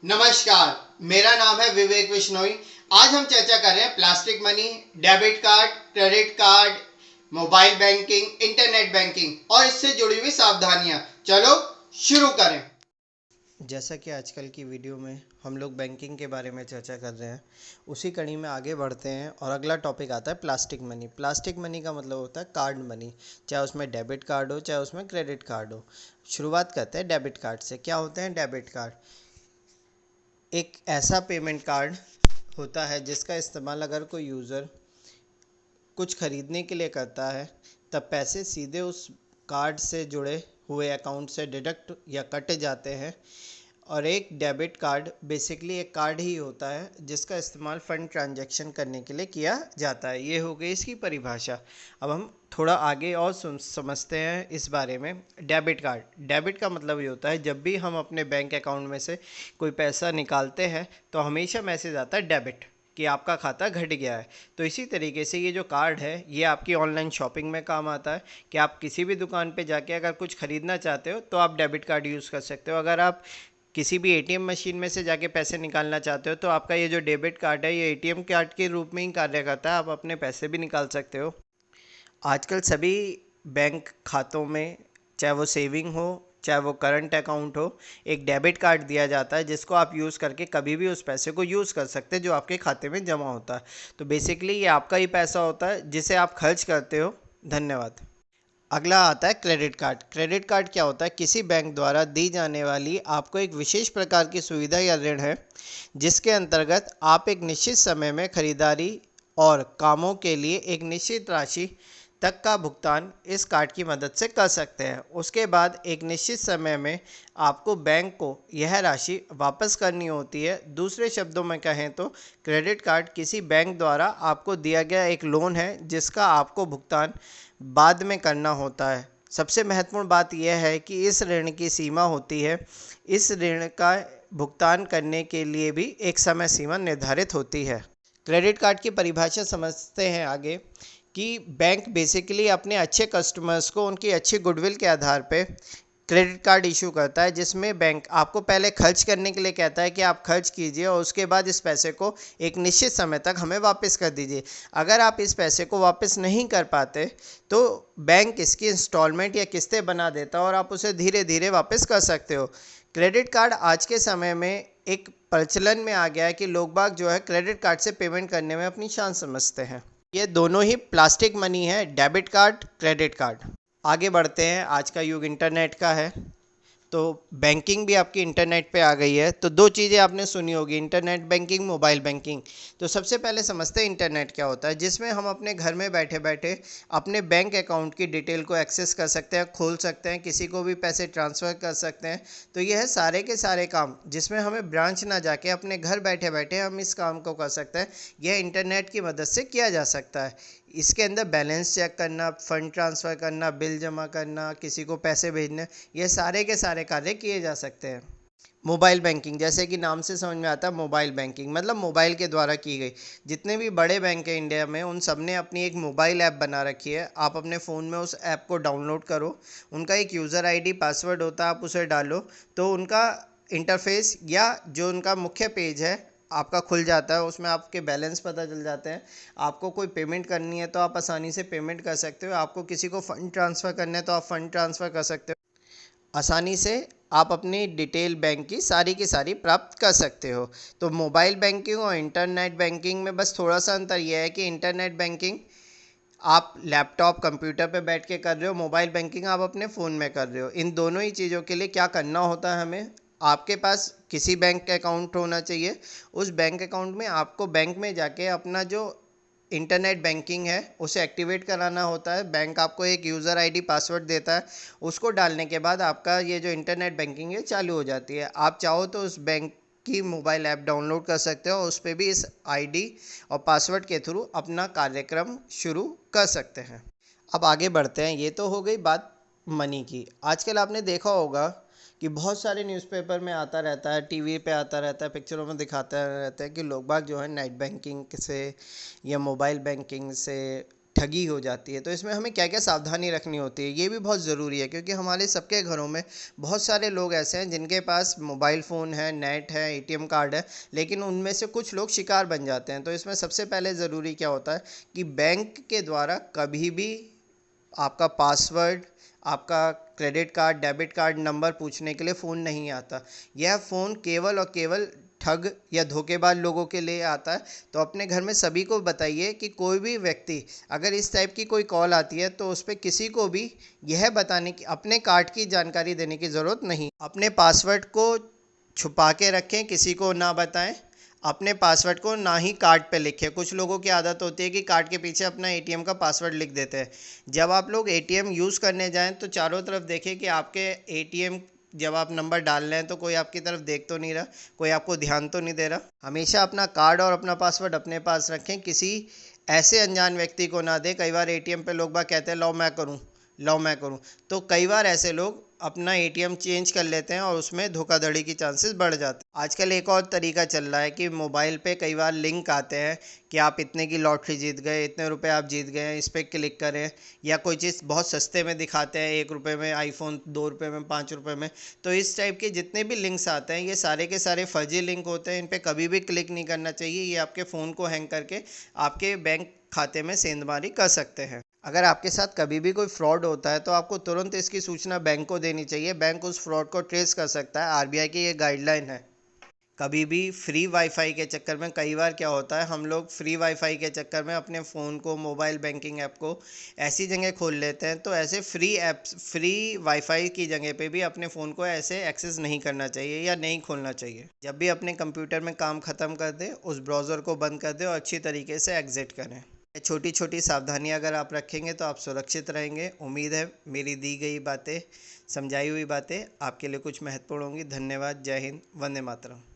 नमस्कार, मेरा नाम है विवेक बिश्नोई। आज हम चर्चा कर रहे हैं plastic money, debit card, credit card, mobile banking, internet banking और इससे जुड़ी हुई सावधानियां। चलो शुरू करें। जैसा कि आजकल की वीडियो में हम लोग बैंकिंग के बारे में चर्चा कर रहे हैं, उसी कड़ी में आगे बढ़ते हैं और अगला टॉपिक आता है प्लास्टिक मनी। प्लास्टिक मनी का मतलब होता है कार्ड मनी, चाहे उसमें डेबिट कार्ड हो चाहे उसमें क्रेडिट कार्ड हो। शुरुआत करते हैं डेबिट कार्ड से। क्या होते हैं डेबिट कार्ड? एक ऐसा पेमेंट कार्ड होता है जिसका इस्तेमाल अगर कोई यूज़र कुछ ख़रीदने के लिए करता है, तब पैसे सीधे उस कार्ड से जुड़े हुए अकाउंट से डिडक्ट या कटे जाते हैं। और एक डेबिट कार्ड बेसिकली एक कार्ड ही होता है जिसका इस्तेमाल फ़ंड ट्रांजैक्शन करने के लिए किया जाता है। ये हो गई इसकी परिभाषा। अब हम थोड़ा आगे और समझते हैं इस बारे में। डेबिट कार्ड, डेबिट का मतलब ये होता है जब भी हम अपने बैंक अकाउंट में से कोई पैसा निकालते हैं तो हमेशा मैसेज आता है डेबिट, कि आपका खाता घट गया है। तो इसी तरीके से ये जो कार्ड है ये आपकी ऑनलाइन शॉपिंग में काम आता है कि आप किसी भी दुकान पे जाके अगर कुछ ख़रीदना चाहते हो तो आप डेबिट कार्ड यूज़ कर सकते हो। अगर आप किसी भी एटीएम मशीन में से जाके पैसे निकालना चाहते हो तो आपका ये जो डेबिट कार्ड है ये एटीएम कार्ड के रूप में ही कार्य करता है, आप अपने पैसे भी निकाल सकते हो। आजकल सभी बैंक खातों में, चाहे वो सेविंग हो चाहे वो करंट अकाउंट हो, एक डेबिट कार्ड दिया जाता है जिसको आप यूज़ करके कभी भी उस पैसे को यूज़ कर सकते हैं जो आपके खाते में जमा होता है। तो बेसिकली ये आपका ही पैसा होता है जिसे आप खर्च करते हो। धन्यवाद। अगला आता है क्रेडिट कार्ड। क्रेडिट कार्ड क्या होता है? किसी बैंक द्वारा दी जाने वाली आपको एक विशेष प्रकार की सुविधा या ऋण है जिसके अंतर्गत आप एक निश्चित समय में खरीदारी और कामों के लिए एक निश्चित राशि तक का भुगतान इस कार्ड की मदद से कर सकते हैं। उसके बाद एक निश्चित समय में आपको बैंक को यह राशि वापस करनी होती है। दूसरे शब्दों में कहें तो क्रेडिट कार्ड किसी बैंक द्वारा आपको दिया गया एक लोन है जिसका आपको भुगतान बाद में करना होता है। सबसे महत्वपूर्ण बात यह है कि इस ऋण की सीमा होती है। इस ऋण का भुगतान करने के लिए भी एक समय सीमा निर्धारित होती है। क्रेडिट कार्ड की परिभाषा समझते हैं आगे, कि बैंक बेसिकली अपने अच्छे कस्टमर्स को उनकी अच्छी गुडविल के आधार पे क्रेडिट कार्ड इशू करता है, जिसमें बैंक आपको पहले खर्च करने के लिए कहता है कि आप खर्च कीजिए और उसके बाद इस पैसे को एक निश्चित समय तक हमें वापस कर दीजिए। अगर आप इस पैसे को वापस नहीं कर पाते तो बैंक इसकी इंस्टॉलमेंट या किस्तें बना देता है और आप उसे धीरे धीरे वापस कर सकते हो। क्रेडिट कार्ड आज के समय में एक प्रचलन में आ गया है कि लोग बाग जो है क्रेडिट कार्ड से पेमेंट करने में अपनी शान समझते हैं। ये दोनों ही प्लास्टिक मनी है, डेबिट कार्ड, क्रेडिट कार्ड। आगे बढ़ते हैं। आज का युग इंटरनेट का है, तो बैंकिंग भी आपकी इंटरनेट पे आ गई है। तो दो चीज़ें आपने सुनी होगी, इंटरनेट बैंकिंग, मोबाइल बैंकिंग। तो सबसे पहले समझते हैं इंटरनेट क्या होता है, जिसमें हम अपने घर में बैठे बैठे अपने बैंक अकाउंट की डिटेल को एक्सेस कर सकते हैं, खोल सकते हैं, किसी को भी पैसे ट्रांसफ़र कर सकते हैं। तो यह है सारे के सारे काम जिसमें हमें ब्रांच ना जाके अपने घर बैठे बैठे हम इस काम को कर सकते हैं। यह इंटरनेट की मदद से किया जा सकता है। इसके अंदर बैलेंस चेक करना, फंड ट्रांसफ़र करना, बिल जमा करना, किसी को पैसे भेजने, ये सारे के सारे कार्य किए जा सकते हैं। मोबाइल बैंकिंग, जैसे कि नाम से समझ में आता है, मोबाइल बैंकिंग मतलब मोबाइल के द्वारा की गई। जितने भी बड़े बैंक हैं इंडिया में उन सब ने अपनी एक मोबाइल ऐप बना रखी है। आप अपने फ़ोन में उस ऐप को डाउनलोड करो, उनका एक यूज़र आईडी पासवर्ड होता है, आप उसे डालो तो उनका इंटरफेस या जो उनका मुख्य पेज है आपका खुल जाता है। उसमें आपके बैलेंस पता चल जाते हैं। आपको कोई पेमेंट करनी है तो आप आसानी से पेमेंट कर सकते हो। आपको किसी को फ़ंड ट्रांसफ़र करना है तो आप फ़ंड ट्रांसफ़र कर सकते हो। आसानी से आप अपनी डिटेल बैंक की सारी प्राप्त कर सकते हो। तो मोबाइल बैंकिंग और इंटरनेट बैंकिंग में बस थोड़ा सा अंतर यह है कि इंटरनेट बैंकिंग आप लैपटॉप कंप्यूटर पे बैठ के कर रहे हो, मोबाइल बैंकिंग आप अपने फ़ोन में कर रहे हो। इन दोनों ही चीज़ों के लिए क्या करना होता है हमें, आपके पास किसी बैंक का अकाउंट होना चाहिए। उस बैंक अकाउंट में आपको बैंक में जाके अपना जो इंटरनेट बैंकिंग है उसे एक्टिवेट कराना होता है। बैंक आपको एक यूज़र आईडी पासवर्ड देता है, उसको डालने के बाद आपका ये जो इंटरनेट बैंकिंग है चालू हो जाती है। आप चाहो तो उस बैंक की मोबाइल ऐप डाउनलोड कर सकते हो, उस पर भी इस आईडी और पासवर्ड के थ्रू अपना कार्यक्रम शुरू कर सकते हैं। अब आगे बढ़ते हैं। ये तो हो गई बात मनी की। आजकल आपने देखा होगा कि बहुत सारे न्यूज़पेपर में आता रहता है, टीवी पे आता रहता है, पिक्चरों में दिखाते रहते हैं कि लोग बाग जो है नेट बैंकिंग से या मोबाइल बैंकिंग से ठगी हो जाती है। तो इसमें हमें क्या क्या सावधानी रखनी होती है ये भी बहुत ज़रूरी है, क्योंकि हमारे सबके घरों में बहुत सारे लोग ऐसे हैं जिनके पास मोबाइल फ़ोन है, नेट है, एटीएम कार्ड है, लेकिन उनमें से कुछ लोग शिकार बन जाते हैं। तो इसमें सबसे पहले ज़रूरी क्या होता है कि बैंक के द्वारा कभी भी आपका पासवर्ड, आपका credit card, debit card number पूछने के लिए फ़ोन नहीं आता। यह फ़ोन केवल और केवल ठग या धोखेबाज लोगों के लिए आता है। तो अपने घर में सभी को बताइए कि कोई भी व्यक्ति अगर इस टाइप की कोई कॉल आती है तो उस पर किसी को भी यह बताने की, अपने कार्ड की जानकारी देने की ज़रूरत नहीं। अपने पासवर्ड को छुपा के रखें, किसी को ना बताएं। अपने पासवर्ड को ना ही कार्ड पे लिखें। कुछ लोगों की आदत होती है कि कार्ड के पीछे अपना एटीएम का पासवर्ड लिख देते हैं। जब आप लोग एटीएम यूज़ करने जाएं तो चारों तरफ देखें कि आपके एटीएम, जब आप नंबर डाल रहे हैं तो कोई आपकी तरफ देख तो नहीं रहा, कोई आपको ध्यान तो नहीं दे रहा। हमेशा अपना कार्ड और अपना पासवर्ड अपने पास रखें, किसी ऐसे अनजान व्यक्ति को ना दें। कई बार एटीएम पे लोग बाग कहते हैं लो मैं करूं, लो मैं करूं, तो कई बार ऐसे लोग अपना एटीएम चेंज कर लेते हैं और उसमें धोखाधड़ी की चांसेस बढ़ जाते हैं। आजकल एक और तरीका चल रहा है कि मोबाइल पे कई बार लिंक आते हैं कि आप इतने की लॉटरी जीत गए, इतने रुपए आप जीत गए, इस पर क्लिक करें। या कोई चीज़ बहुत सस्ते में दिखाते हैं, 1 रुपये में आईफोन, 2 रुपये में, 5 रुपये में। तो इस टाइप के जितने भी लिंक्स आते हैं ये सारे के सारे फर्जी लिंक होते हैं। इन पर कभी भी क्लिक नहीं करना चाहिए। ये आपके फ़ोन को हैंग करके आपके बैंक खाते में सेंधमारी कर सकते हैं। अगर आपके साथ कभी भी कोई फ्रॉड होता है तो आपको तुरंत इसकी सूचना बैंक को देनी चाहिए। बैंक उस फ्रॉड को ट्रेस कर सकता है। आरबीआई की ये गाइडलाइन है। कभी भी फ्री वाईफाई के चक्कर में, कई बार क्या होता है हम लोग फ्री वाईफाई के चक्कर में अपने फ़ोन को, मोबाइल बैंकिंग ऐप को ऐसी जगह खोल लेते हैं। तो ऐसे फ्री ऐप्स, फ्री वाईफाई की जगह पे भी अपने फ़ोन को ऐसे एक्सेस नहीं करना चाहिए या नहीं खोलना चाहिए। जब भी अपने कंप्यूटर में काम ख़त्म कर दें उस ब्राउज़र को बंद कर दें और अच्छी तरीके से एग्ज़िट करें। छोटी छोटी सावधानियां अगर आप रखेंगे तो आप सुरक्षित रहेंगे। उम्मीद है मेरी दी गई बातें, समझाई हुई बातें आपके लिए कुछ महत्वपूर्ण होंगी। धन्यवाद। जय हिंद। वंदे मातरम।